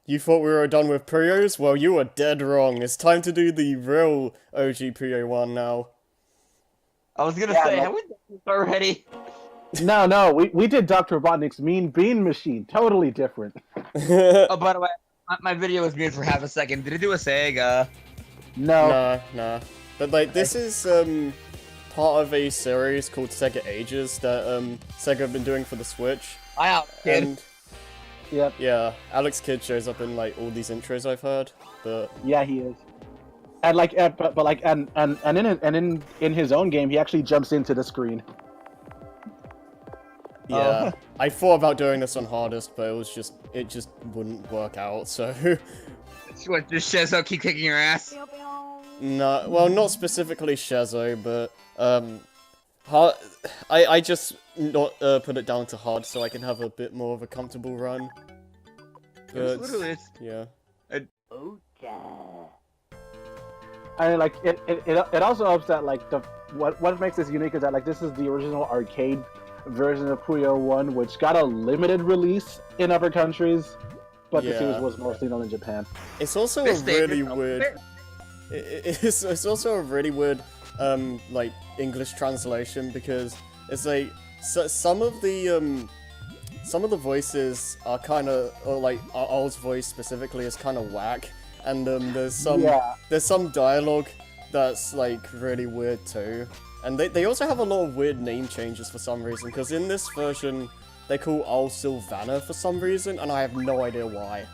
You thought we were done with Puyos? Well, you were dead wrong. It's time to do the real OG Puyo one now. I was gonna Yeah, say, like, have we done this already? no, we did Dr. Robotnik's Mean Bean Machine. Totally different. Oh, by the way, my video was muted for half a second. Did it do a SEGA? No. Nah. But like, this is part of a series called SEGA Ages that SEGA have been doing for the Switch. Wow, kid. And Yep. yeah, Alex Kidd shows up in like all these intros I've heard. But Yeah, he is. And like, but like, and in his own game, he actually jumps into the screen. yeah, I thought about doing this on hardest, but it just wouldn't work out. So What, just Shezo keep kicking your ass? no, well, not specifically Shezo, but hard. I just not put it down to hard so I can have a bit more of a comfortable run. But yeah. I mean, like, it also helps that like what makes this unique is that like this is the original arcade version of Puyo 1, which got a limited release in other countries, but the series was mostly known in Japan. It's also a really weird. It's also a really weird like English translation because it's like some of the voices are kind of, or like Al's voice specifically is kind of whack, and there's some dialogue that's like really weird too. And they also have a lot of weird name changes for some reason, because in this version they call Al Sylvana for some reason, and I have no idea why.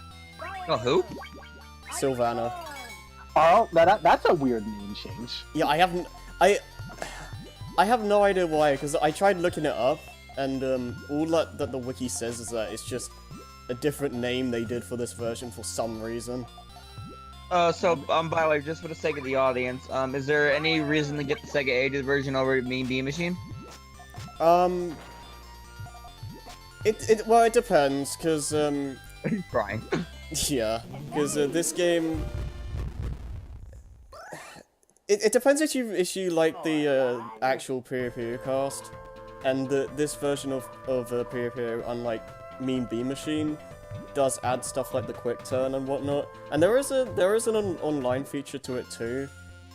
Oh, who? Sylvana. Oh, that's a weird name change. Yeah, I have no idea why, because I tried looking it up, and all that the wiki says is that it's just a different name they did for this version for some reason. By the way, just for the sake of the audience, is there any reason to get the SEGA Ages version over Mean Bean Machine? It depends, because He's crying. yeah, because this game. It depends if you like the actual Puyo Puyo cast, and this version of Puyo Puyo, unlike Mean Bean Machine, does add stuff like the quick turn and whatnot, and there is an online feature to it too,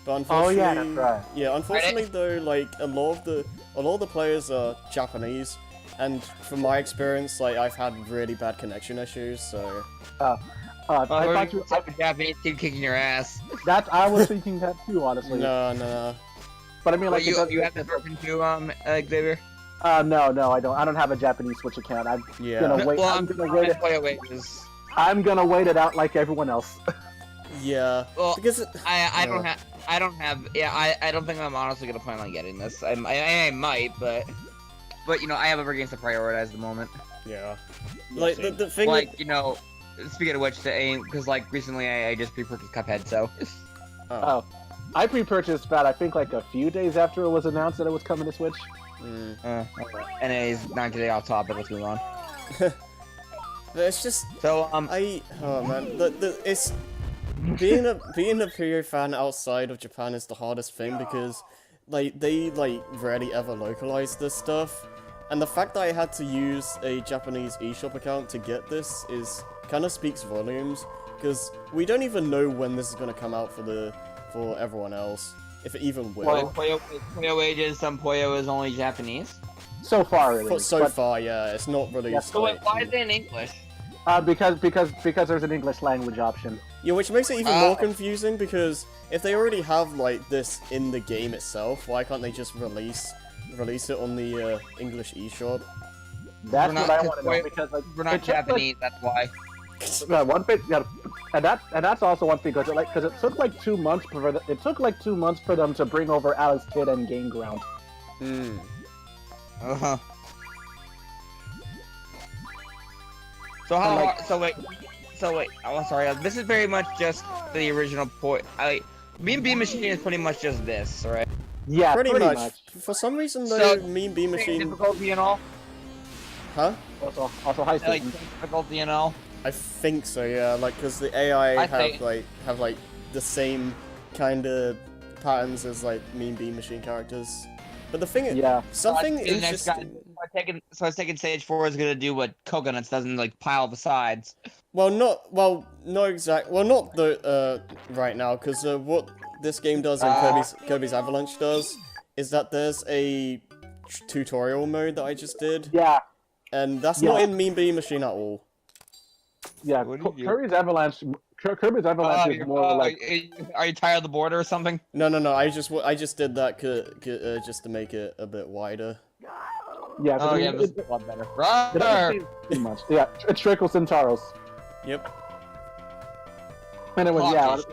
but unfortunately, oh yeah, that's right. Yeah, unfortunately though, like a lot of the players are Japanese, and from my experience, like I've had really bad connection issues, so. I thought you were a Japanese kid kicking your ass. I was thinking that too, honestly. No. But I mean, like, you have the version too, Xavier? No, I don't. I don't have a Japanese Switch account. I'm gonna wait. Well, I'm gonna wait it. I'm gonna wait it out like everyone else. Yeah. Well, because I don't have. Yeah, I don't think I'm honestly gonna plan on getting this. I might, but you know, I have other games to prioritize at the moment. Yeah. Like the thing. Like, you know, speaking of which, because like recently I just pre-purchased Cuphead, so. Oh. I pre-purchased that I think like a few days after it was announced that it was coming to Switch. Anyways, not today off topic. Let's move on. It's just so oh man, it's being a Puyo fan outside of Japan is the hardest thing because like they rarely ever localize this stuff, and the fact that I had to use a Japanese eShop account to get this is kind of speaks volumes, because we don't even know when this is gonna come out for everyone else, if it even will. Puyo Ages, Puyo is only Japanese. So far, it is. So far, yeah, it's not released. Yeah, so wait, why is it in English? Because there's an English language option. Yeah, which makes it even more confusing, because if they already have like this in the game itself, why can't they just release it on the English eShop? That's what I want to know, because like we're not Japanese. That's why. One thing, and that's also one thing, because it took like 2 months for them to bring over Alex Kidd and Game Ground. So how? So wait. Oh, I'm sorry. This is very much just the original point. Mean Bean Machine is pretty much just this, right? Yeah, pretty much. For some reason, though, Mean Bean Machine. Difficulty and all. Huh? Also high like difficulty and all. I think so, yeah. Like, because the AI have the same kind of patterns as like Mean Bean Machine characters. But the thing is, something interesting. I was taking Stage 4 is gonna do what Coconuts doesn't like pile the sides. Well, not the right now, because what this game does and Kirby's Avalanche does is that there's a tutorial mode that I just did. Yeah. And that's not in Mean Bean Machine at all. Yeah, Kirby's Avalanche is more like. Are you tired of the border or something? No. I just did that just to make it a bit wider. Yeah. Oh yeah, this is a lot better. Right. Too much. Yeah, it trickles Centauros. Yep. And it was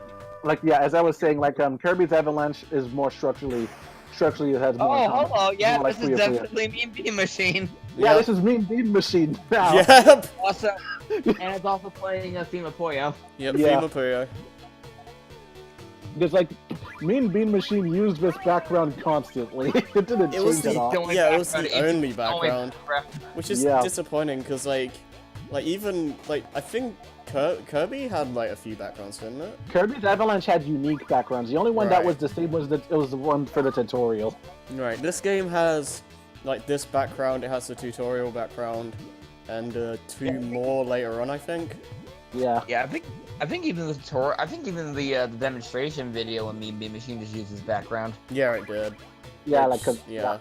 as I was saying, like Kirby's Avalanche is more structurally it has more. Oh, hello. Yeah, more this is definitely Mean Bean Machine. Yeah, this is Mean Bean Machine now. Yep. Also, and it's also playing a theme of Puyo. Yep, theme of Puyo. Because like Mean Bean Machine used this background constantly. It didn't change at all. Yeah, it was the only background, which is disappointing because like even like I think Kirby had like a few backgrounds, didn't it? Kirby's Avalanche had unique backgrounds. The only one that was the same was the one for the tutorial. Right. This game has like this background. It has the tutorial background, and two more later on, I think. Yeah. Yeah, I think even the tutorial. I think even the demonstration video in Mean Bean Machine just uses background. Yeah, it did. Yeah, yeah.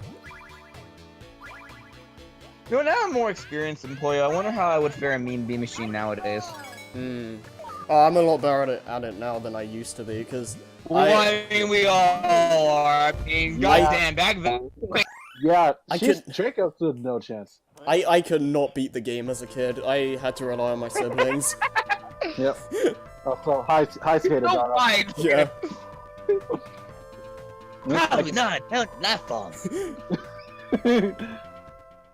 You know, now I'm more experienced in Puyo. I wonder how I would fare in Mean Bean Machine nowadays. Oh, I'm a lot better at it now than I used to be, because I mean, we all are. I mean, goddamn, back then. Yeah, Draco stood no chance. I could not beat the game as a kid. I had to rely on my siblings. Yep. Also, high skaters are up. Yeah. Probably not. Hell, that fun.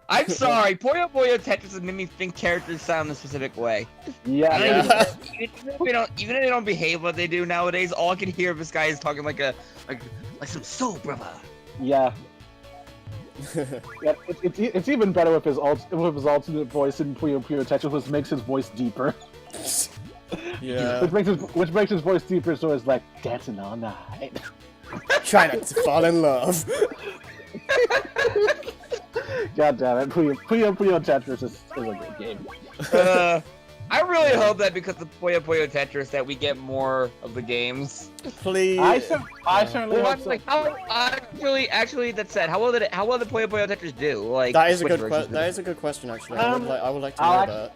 I'm sorry, Puyo Puyo Tetris has made me think characters sound a specific way. Yeah. Even if they don't behave what they do nowadays, all I can hear of this guy is talking like some soul brother. Yeah. Yeah, it's even better with his alternate voice in Puyo Puyo Tetris, which makes his voice deeper. Yeah. Which makes his voice deeper, so it's like dancing all night. Try not to fall in love. God damn it, Puyo Tetris is a good game. I really hope that because of Puyo Puyo Tetris that we get more of the games. Please. I certainly hope so. Like, actually, that said, how well did Puyo Puyo Tetris do? Like, that is a good question. Actually, I would like to know that.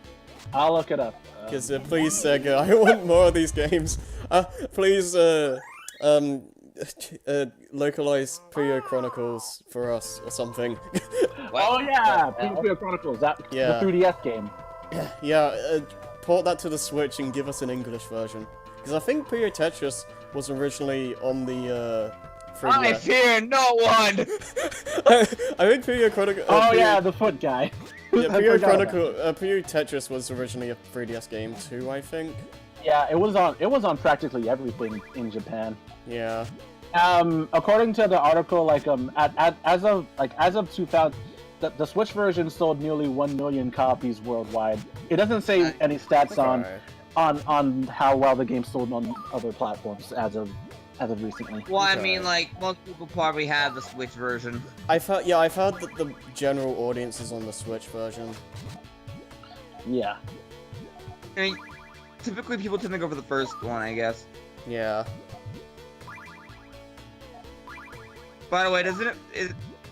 I'll look it up. Because please, Sega, I want more of these games. Please, localize Puyo Chronicles for us or something. Oh yeah, Puyo Chronicles, the 3DS game. Yeah, port that to the Switch and give us an English version. Because I think Puyo Tetris was originally on the 3DS. I fear no one! I think Puyo Chronicles... yeah, the foot guy. Yeah, Puyo Tetris was originally a 3DS game too, I think. Yeah, it was on practically everything in Japan. Yeah. According to the article, as of 2000, the Switch version sold nearly 1 million copies worldwide. It doesn't say any stats on how well the game sold on other platforms as of recently. Well, I mean, like, most people probably have the Switch version. I've heard that the general audience is on the Switch version. Yeah. I mean, typically people tend to go for the first one, I guess. Yeah. By the way,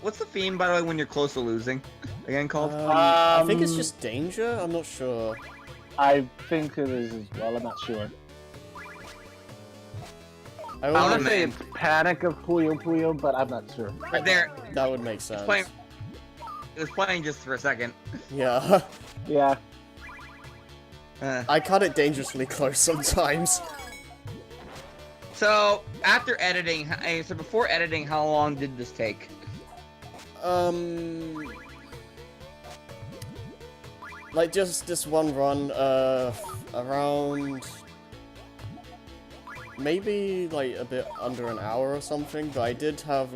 what's the theme, by the way, when you're close to losing? Again, called? I think it's just danger. I'm not sure. I think it is as well. I'm not sure. I want to say it's Panic of Puyo Puyo, but I'm not sure. Right there. That would make sense. It was playing just for a second. Yeah. Yeah. I cut it dangerously close sometimes. So, after editing, before editing, how long did this take? Like just this one run, around maybe like a bit under an hour or something, but I did have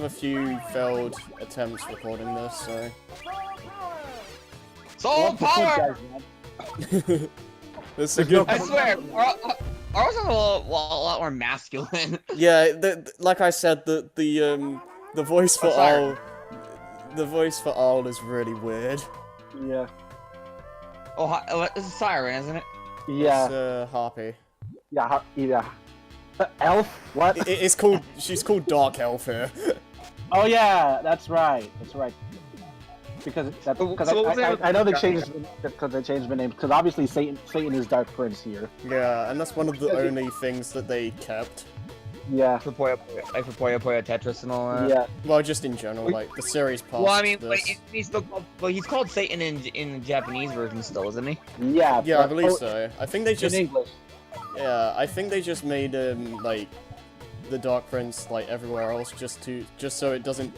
a few failed attempts recording this, so. Soul power! This is a good. I swear, ours is a lot more masculine. Yeah, like I said, the voice for all the voice for Arl is really weird. Yeah. Oh, this is Siren, isn't it? Yeah. It's Harpy. Yeah. Yeah. Elf? What? It's called. She's called Dark Elf here. Oh yeah, that's right. That's right. Because I know they changed because they changed the name because obviously Satan is Dark Prince here. Yeah, and that's one of the only things that they kept. Yeah. For Puyo Puyo Tetris and all that. Yeah. Well, just in general, like the series past. Well, I mean, this. he's called Satan in the Japanese version still, isn't he? Yeah. Yeah, I believe so. I think they just. In English. Yeah, I think they just made him like the Dark Prince like everywhere else, just so it doesn't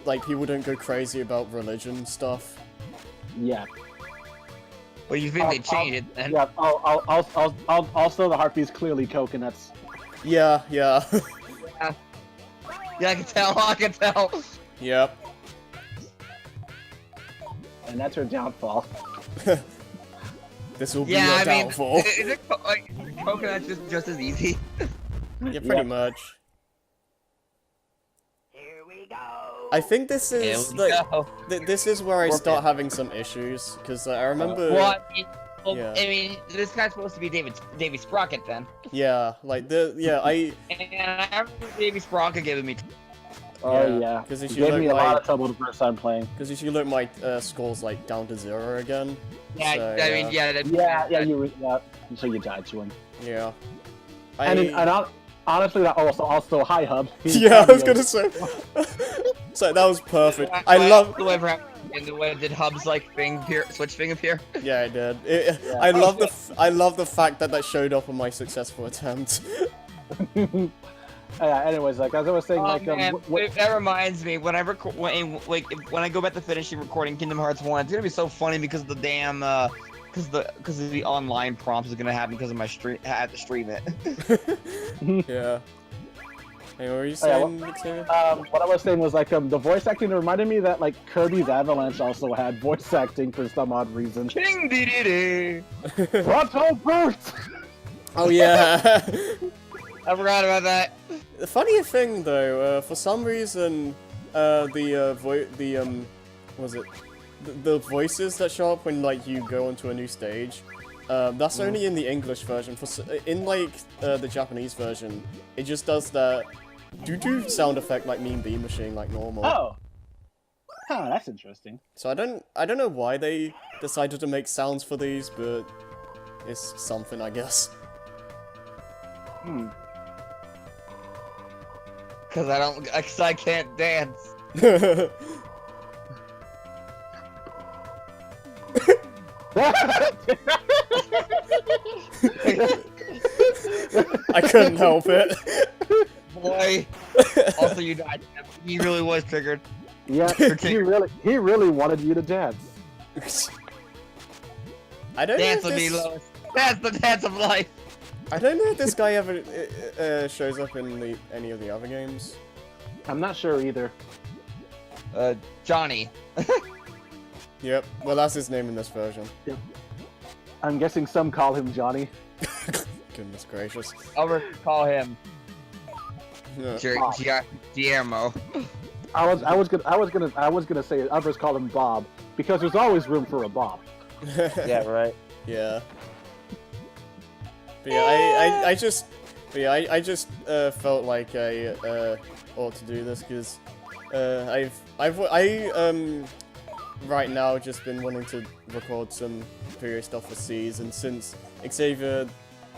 like people don't go crazy about religion stuff. Yeah. Well, you think they changed it then? Yeah. Also, the heartbeat's clearly coconuts. Yeah, yeah. Yeah, I can tell. I can tell. Yep. And that's her downfall. This will be your downfall. Is it like coconut just as easy? Yeah, pretty much. Here we go. I think this is this is where I start having some issues because I remember. I mean, this guy's supposed to be Davy Sprocket then. Yeah, like and I remember Davy Sprocket giving me. Oh yeah. Because it gave me a lot of trouble the first time playing. Because if you look, my score's like down to 0 again. Yeah, so, I mean, yeah. So you died to him. Yeah. Honestly, that also hi Hub. Yeah, I was gonna say. So that was perfect. I love. And the way did Hub's like switch thing appear? Yeah, it did. I love the fact that showed up on my successful attempt. Anyways, like as I was saying, that reminds me when I when I go back to finishing recording Kingdom Hearts 1, it's gonna be so funny because of the damn because of the online prompts is gonna happen because of my stream. I had to stream it. Yeah. Hey, what were you saying, Xavier? What I was saying was like the voice acting reminded me that like Kirby's Avalanche also had voice acting for some odd reason. Ding dee dee dee. Frontal boost. Oh yeah. I forgot about that. The funny thing though, for some reason, the voices that show up when like you go onto a new stage, that's only in the English version. In like the Japanese version, it just does that doo-doo sound effect like Mean Bean Machine like normal. Oh, that's interesting. So I don't know why they decided to make sounds for these, but it's something, I guess. Cause I can't dance. I couldn't help it. Boy. Also, you died. He really was triggered. Yeah, he really wanted you to dance. I don't dance know if with me, Lois. That's the dance of life. I don't know if this guy ever shows up in any of the other games. I'm not sure either. Johnny. Yep. Well, that's his name in this version. Yep. I'm guessing some call him Johnny. Goodness gracious. I'll call him Yeah. Guillermo. I was gonna say others call him Bob because there's always room for a Bob. Yeah, right. Yeah. But yeah, I just felt like I ought to do this because I've right now just been wanting to record some Puyo stuff for C's, and since Xavier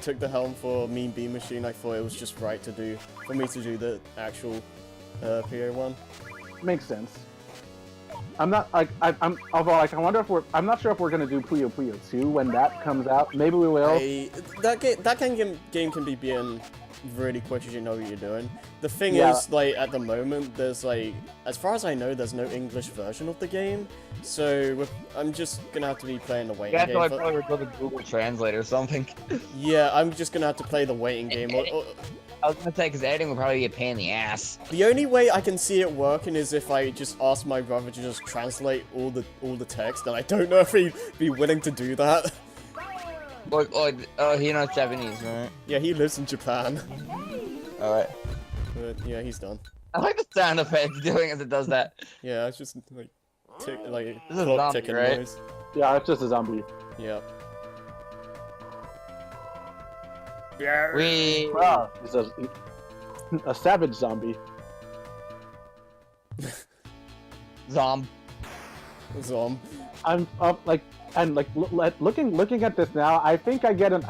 took the helm for Mean Bean Machine, I thought it was just right for me to do the actual Puyo one. Makes sense. I'm not like I'm I'm not sure if we're gonna do Puyo Puyo 2 when that comes out. Maybe we will. That kind of game can be being really quick as you know what you're doing. The thing is, like, at the moment, there's like, as far as I know, there's no English version of the game, so I'm just gonna have to be playing the waiting game. That's why I probably would go to Google Translate or something. Yeah, I'm just gonna have to play the waiting game. I was gonna say, because editing would probably be a pain in the ass. The only way I can see it working is if I just ask my brother to just translate all the text, and I don't know if he'd be willing to do that. He knows Japanese, right? Yeah, he lives in Japan. Alright. But yeah, he's done. I like the sound effect it's doing as it does that. Yeah, it's just like This is a clock zombie, ticking right? noise. Yeah, it's just a zombie. Yeah. Wow, it's a savage zombie. Zomb. Zom. I'm like, and like looking at this now, I think I get an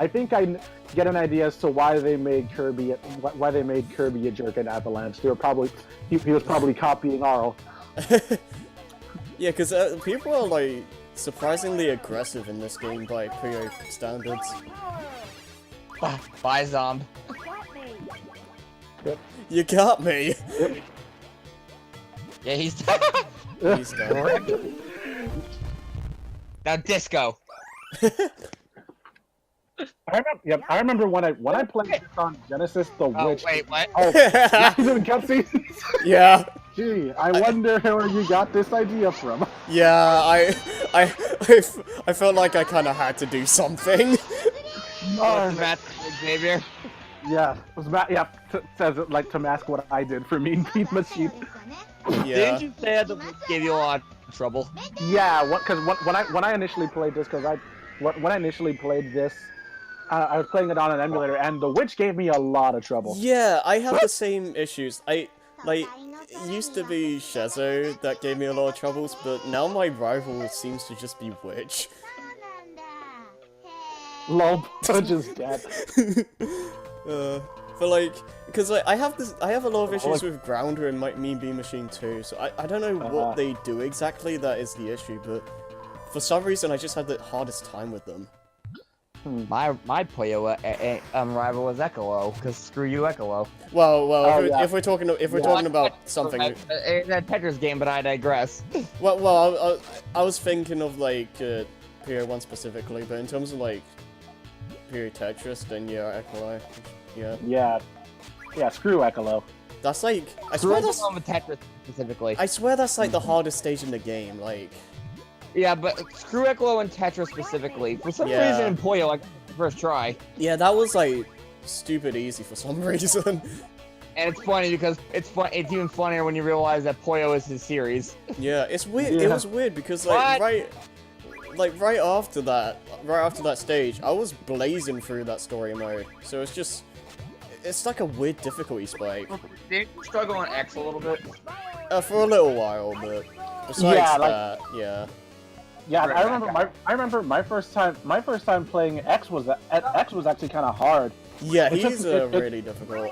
idea as to why they made Kirby a jerk in Avalanche. They were probably he was probably copying Arl. Yeah, because people are like surprisingly aggressive in this game by Puyo standards. Bye, Zomb. You got me. Yep. Yeah, he's. He's done. Now disco. I remember when I played this on Genesis, the Oh witch. wait, what? Oh, not even cutscenes. Yeah. Gee, I wonder where you got this idea from. Yeah, I felt like I kind of had to do something. What's the matter, Xavier? Yeah, it was says it like to mask what I did for Mean Pete Machine. Yeah. Didn't you say that the witch gave you a lot of trouble? Yeah, because when I initially played this, when I initially played this, I was playing it on an emulator, and the witch gave me a lot of trouble. Yeah, I have the same issues. It used to be Shezo that gave me a lot of troubles, but now my rival seems to just be Witch. Lol, Pudge is dead. But like, because like, I have a lot of issues with Grounder and Mean Bean Machine too, so I don't know what they do exactly that is the issue, but for some reason I just had the hardest time with them. My Puyo rival was Echolo, because screw you, Echolo. Well, if we're talking about something. It's a Tetris game, but I digress. Well, I was thinking of like Puyo 1 specifically, but in terms of like Puyo Tetris, then yeah, Echolo. Yeah. Yeah, screw Echolo. That's like I swear that's Tetris specifically. I swear that's like the hardest stage in the game. Like. Yeah, but screw Echolo and Tetris specifically. For some Yeah. reason in Puyo, like first try. Yeah, that was like stupid easy for some reason. And it's funny because it's even funnier when you realize that Puyo is his series. Yeah, it's weird. Yeah. It was weird because like right after that stage, I was blazing through that story mode. So it's like a weird difficulty spike. Did you struggle on X a little bit? For a little while, but besides that, yeah. Yeah, Right, I remember my first time playing X was actually kind of hard. Yeah, It took- he's it- really difficult.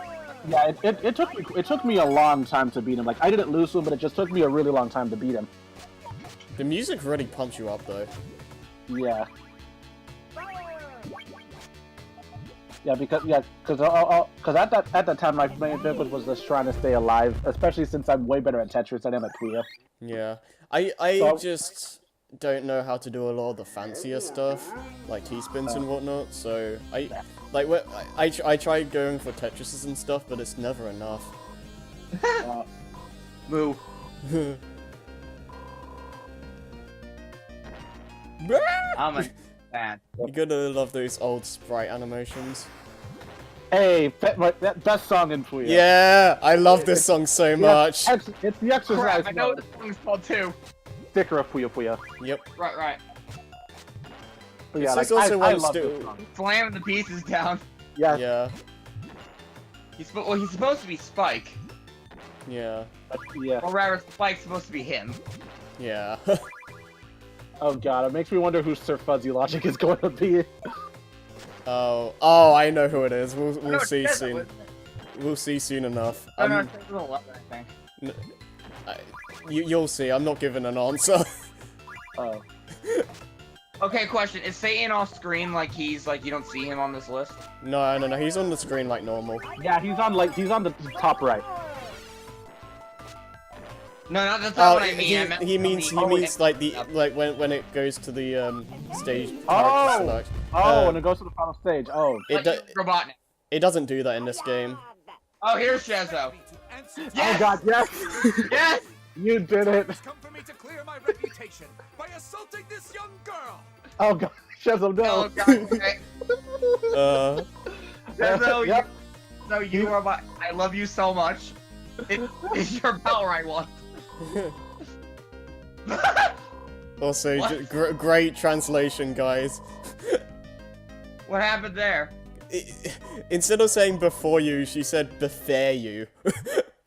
Yeah, it took me a long time to beat him. Like I didn't lose to him, but it just took me a really long time to beat him. The music really pumps you up though. Yeah. Yeah, because at that time my main focus was just trying to stay alive, especially since I'm way better at Tetris than I am at Puyo. Yeah, I So- just don't know how to do a lot of the fancier stuff, like T-spins and whatnot, so I tried going for Tetrises and stuff, but it's never enough. Moo. I'm a fan. You gotta love those old sprite animations. Hey, that best song in Puyo. Yeah, I love this song so much. It's the exercise. Crap, I know mode. what the song's called too. Sticker of Puyo Puyo. Yep. Right. But yeah, It's like, also I one love stu- this song. Slamming the pieces down. Yeah. Yeah. He's supposed to be Spike. Yeah. Yeah. Or rather, Spike's supposed to be him. Yeah. Oh god, it makes me wonder who Sir Fuzzy Logic is going to be. Oh, I know who it is. We'll No, see it says it soon. was- We'll see soon enough. Oh, no, it says 11, I think. You'll see. I'm not giving an answer. Oh. Okay, question. Is Satan off screen like he's like you don't see him on this list? No. He's on the screen like normal. Yeah, he's on the top right. No, that's not what I mean. He means like the when it goes to the stage character Oh! select. When it goes to the final stage. Oh. Robotnik. It doesn't do that in this game. Oh, here's Shezo. Oh Yes! god, yes! Yes! You did it! Come for me to clear my reputation by assaulting this young girl. Oh god, Shezzo, no! Oh god. Okay. Uh, Shezo, Yep. you are my. I love you so much. It's your power I want. Also, What? great translation, guys. What happened there? Instead of saying before you, she said before you.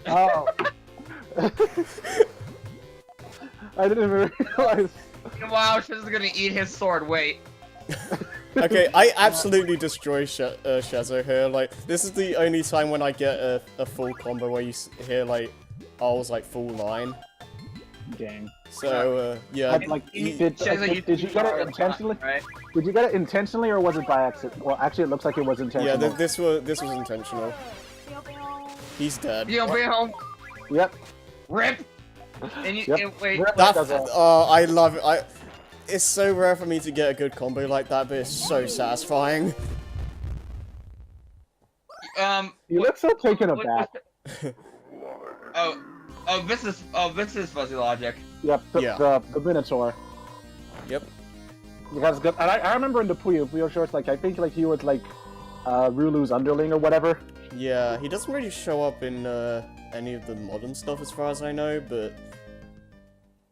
Oh. I didn't even realize. Wow, she's gonna eat his sword. Wait. Okay, I absolutely destroy Shazo here. Like, this is the only time when I get a full combo where you hear, like, R's, like, full line. Dang. So, yeah. Did you get it intentionally? Right? Did you get it intentionally or was it by accident? Well, actually, it looks like it was intentional. Yeah, this was intentional. He's dead. You'll be home. Yep. Rip. And you Yep. and wait. Rip. Oh, I love it. It's so rare for me to get a good combo like that, but it's so satisfying. You look so taken aback. This is fuzzy logic. Yep. The Minotaur. Yep. Because and I remember in the Puyo shorts, like I think like he was like Rulu's underling or whatever. Yeah, he doesn't really show up in any of the modern stuff as far as I know, but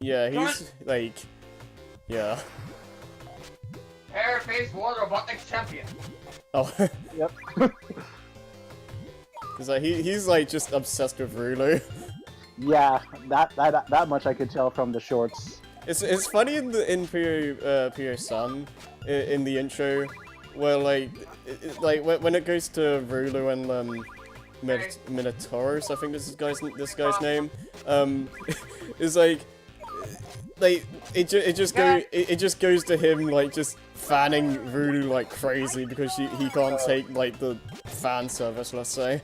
yeah, he's like, yeah. Air face war robotics champion. Oh, Yep. because like, he's like just obsessed with Rulu. Yeah, that much I could tell from the shorts. It's funny in Puyo-san in the intro where like when it goes to Rulu and Minotauros, I think this guy's name, is like it just goes to him like just fanning Rulu like crazy because he can't take like the fan service, let's say.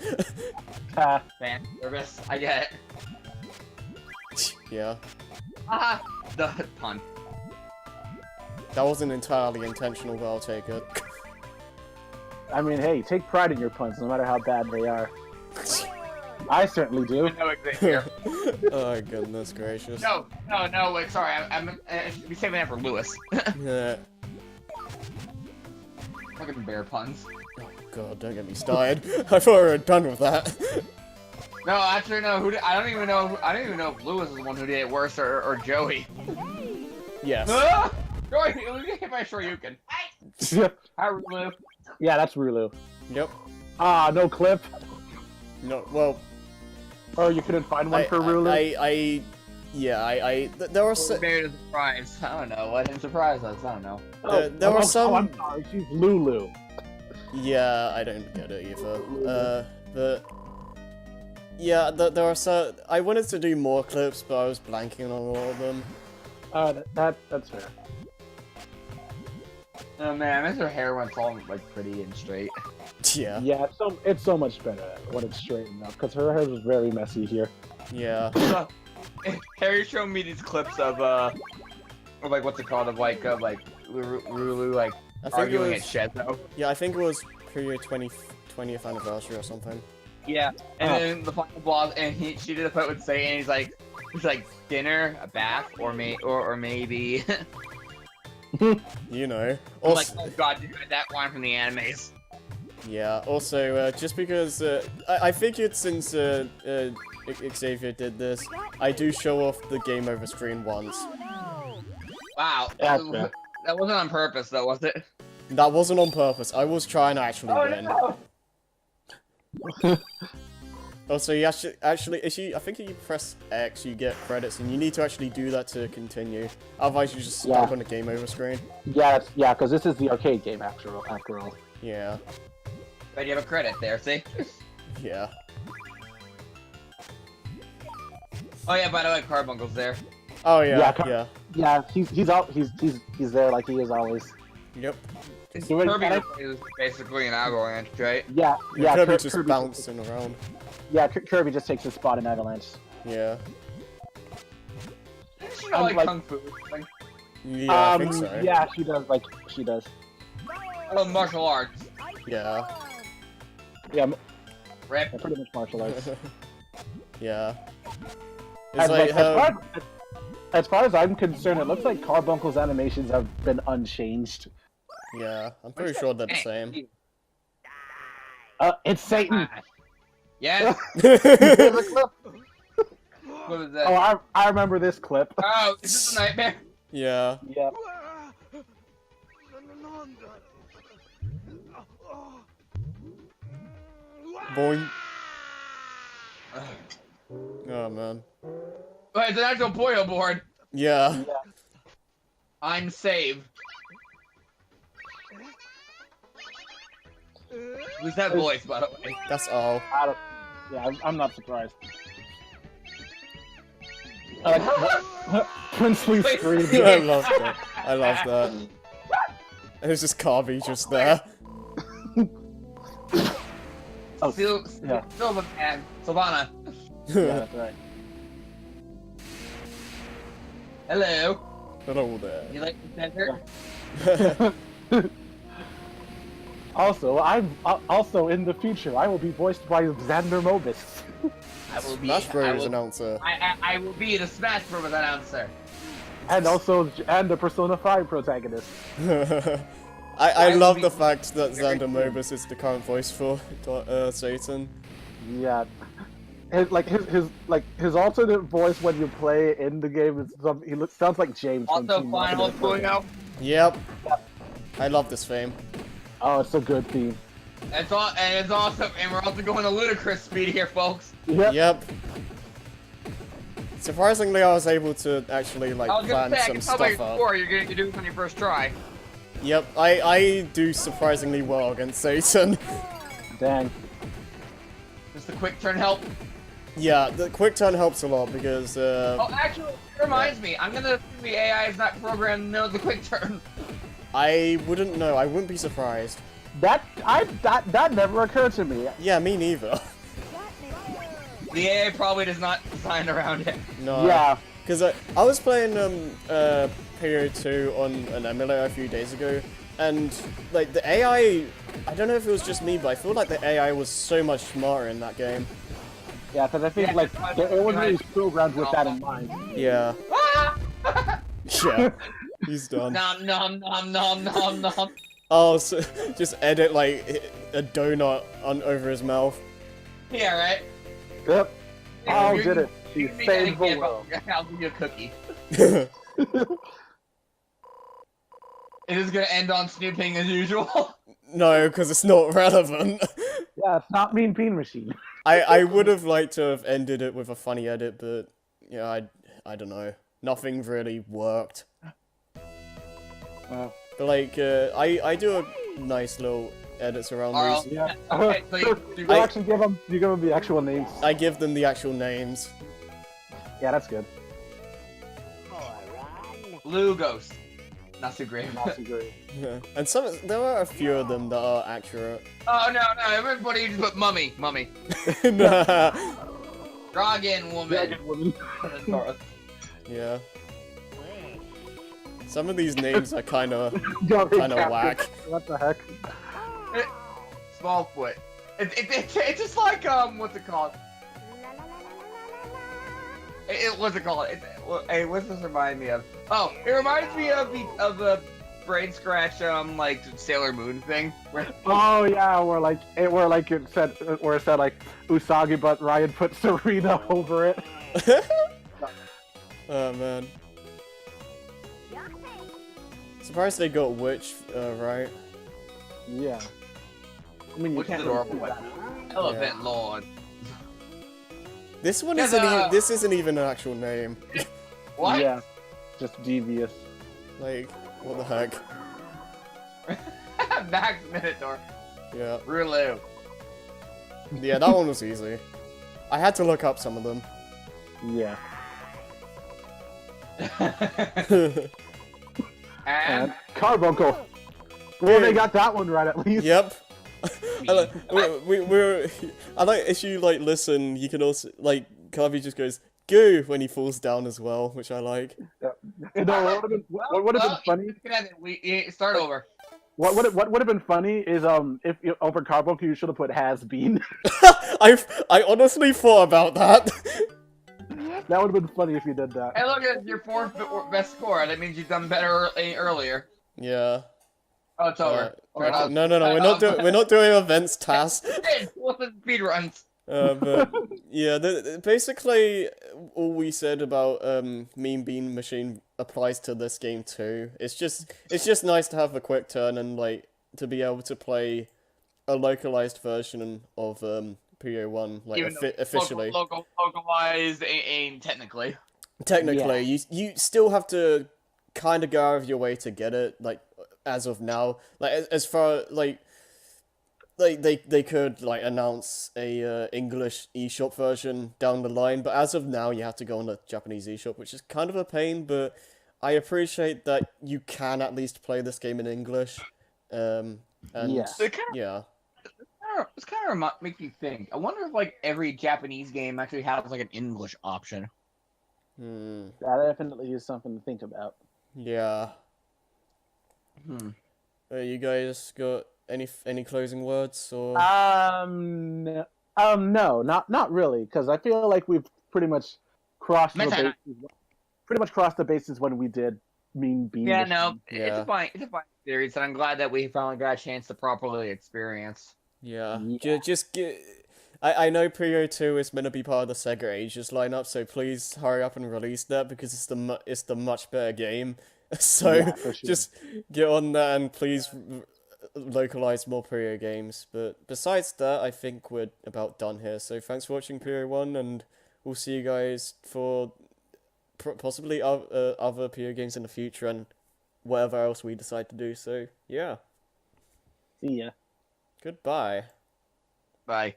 Fan service. I get it. Yeah. Haha. The pun. That wasn't entirely intentional, but I'll take it. I mean, hey, take pride in your puns, no matter how bad they are. I certainly do. No Xavier. Oh goodness gracious. No, wait, sorry, I'm be saving that for Lewis. Yeah. Fucking bear puns. Oh god, don't get me started. I thought we were done with that. No, actually, no. I don't even know if Lewis is the one who did it worse or Joey. Yes. Ah! Joey, you get hit by a Shoryuken. Hi, Rulu. Yeah, that's Rulu. Yep. Ah, no clip. No, well, Oh, you couldn't find one for Rulu? there were so, Made a surprise. I don't know. What didn't surprise us? I don't know. there were some. Oh, I'm sorry, she's Lulu. Yeah, I don't get it either. But yeah, there are so. I wanted to do more clips, but I was blanking on all of them. That's fair. Oh man, I miss her hair when it's all like pretty and straight. Yeah. Yeah, it's so much better when it's straightened up, because her hair was very messy here. Yeah. Harry showed me these clips of like what's it called, of like Rulu like I think arguing it was, at Shezzo. Yeah, I think it was Puyo 20th anniversary or something. Yeah, and then the final boss, and she did a fight with Satan, and he's like dinner, a bath, or maybe. You know. I'm like, Also, oh god, you got that line from the animes. yeah. Also, just because I figured since Xavier did this, I do show off the game over screen once. Wow, That's that fair. wasn't on purpose, though, was it? That wasn't on purpose. I was trying to actually win. No. Also, you actually, I think if you press X, you get credits, and you need to actually do that to continue. Otherwise, you just stop on the game over screen. Yeah, because this is the arcade game after all. Yeah. But you have a credit there, see? Yeah. Oh yeah, by the way, Carbuncle's there. Oh yeah. Yeah, Yeah. Yeah, he's there like he is always. Yep. Kirby is basically an Avalanche, right? Yeah, Kirby just bouncing around. Yeah, Kirby just takes his spot in Avalanche. Yeah. Doesn't she know like Kung Fu? Like, Yeah, I think so. Yeah, she does. oh, martial arts. Yeah. Yeah, Rip. pretty much martial arts. Yeah. It's like as far as I'm concerned, it looks like Carbuncle's animations have been unchanged. yeah, I'm pretty sure they're the same. It's Satan. Yes. There's a clip. What was that? Oh, I remember this clip. Oh, is this a nightmare? Yeah. Yeah. Boing. Oh man. Wait, it's an actual Puyo board. Yeah. I'm saved. Who's that voice, by the way? That's all. I'm not surprised. Princely scream. I love that. I love that. And it's just Kabi just there. Oh, Yeah. Silva man. Silvana. yeah, that's right. Hello. Hello there. You like the center? Also in the future, I will be voiced by Xander Mobus. I will be. Smash Bros. Announcer. I will be the Smash Bros. Announcer. And the Persona 5 protagonist. I love the fact that Xander Mobus is the current voice for Satan. Yeah. His alternate voice when you play in the game is sounds like James. Also, from Final Puyo. Yep. I love this theme. Oh, it's a good theme. It's awesome, and we're also going to ludicrous speed here, folks. Yep. Surprisingly, I was able to actually like I was gonna plan say, I some can tell by your stuff up. score you're going to do this on your first try. Yep, I do surprisingly well against Satan. Dang. Does the quick turn help? Yeah, the quick turn helps a lot because Oh, actually, it reminds me. I'm gonna assume the AI is not programmed to know the quick turn. I wouldn't know. I wouldn't be surprised. That never occurred to me. Yeah, me neither. The AI probably does not design around it. No. Yeah. Because I was playing Puyo 2 on an emulator a few days ago, and like the AI, I don't know if it was just me, but I feel like the AI was so much smarter in that game. Yeah, because I think like it wasn't really programmed with that in mind. Yeah. Yeah. He's done. Nom nom nom nom nom nom. Oh, so just edit like a donut on over his mouth. Yeah, right. Yep. Oh, You- did it. She you can saved the make world. I'll give you a cookie. It is gonna end on snooping as usual. No, because it's not relevant. Yeah, it's not Mean Bean Machine. I would have liked to have ended it with a funny edit, but yeah, I don't know. Nothing really worked. Well, But like, I do a nice little edits around Arl. these. yeah. Okay, so you You actually give them the actual names. I give them the actual names. Yeah, that's good. Blue Ghost. Not so great. Not too great. Yeah. And there are a few of them that are accurate. Oh no, everybody just put mummy. Nah. Dragon woman. Dragon woman. Yeah. Some of these names are kind of Gummy kind of Captain. whack. What the heck? Small foot. It's just like what's it called? What's it called? Hey, what's this remind me of? Oh, it reminds me of the brain scratch like Sailor Moon thing. Oh yeah, where it said like Usagi, but Ryan put Serena over it. Oh man. Surprised they got Witch right. Yeah. I mean, you Which is can't adorable. really do that. Elephant Lord. This one Yeah, isn't even. This isn't even an actual name. What? Yeah. Just devious. Like, what the heck? Max Minotaur. Yeah. Rulu. Yeah, that one was easy. I had to look up some of them. Yeah. and Carbuncle. Well, they got that one right at least. Yep. I like, I like if you like listen, you can also like Kavi just goes goo when he falls down as well, which I like. You know, what would have been funny? Start over. What would have been funny is if over Carbuncle you should have put has been. I honestly thought about that. That would have been funny if you did that. Hey, look at your fourth best score. That means you've done better earlier. Yeah. Oh, it's over. No, we're not doing events tasks. What's the speed runs? But yeah, basically all we said about Mean Bean Machine applies to this game too. It's just nice to have a quick turn and like to be able to play a localized version of Puyo 1 like Even though officially. localized ain't technically. Technically, you still have to kind of go out of your way to get it. Like as of now, like as far like they could like announce a English eShop version down the line, but as of now, you have to go on the Japanese eShop, which is kind of a pain. But I appreciate that you can at least play this game in English. And Yeah. yeah. It's kind of make me think. I wonder if like every Japanese game actually has like an English option. That definitely is something to think about. Yeah. You guys got any closing words or? No, not really, because I feel like we've pretty much crossed the bases. Pretty much crossed the bases when we did Mean Bean. Yeah, Machine. no, Yeah. it's a fine series, and I'm glad that we finally got a chance to properly experience. Yeah. Just get. I know Puyo 2 is meant to be part of the SEGA Ages lineup, so please hurry up and release that because it's the much better game. So Yeah, for sure. just get on that and please localize more Puyo games. But besides that, I think we're about done here. So thanks for watching Puyo 1, and we'll see you guys for possibly other Puyo games in the future and whatever else we decide to do. So yeah, See ya. goodbye. Bye.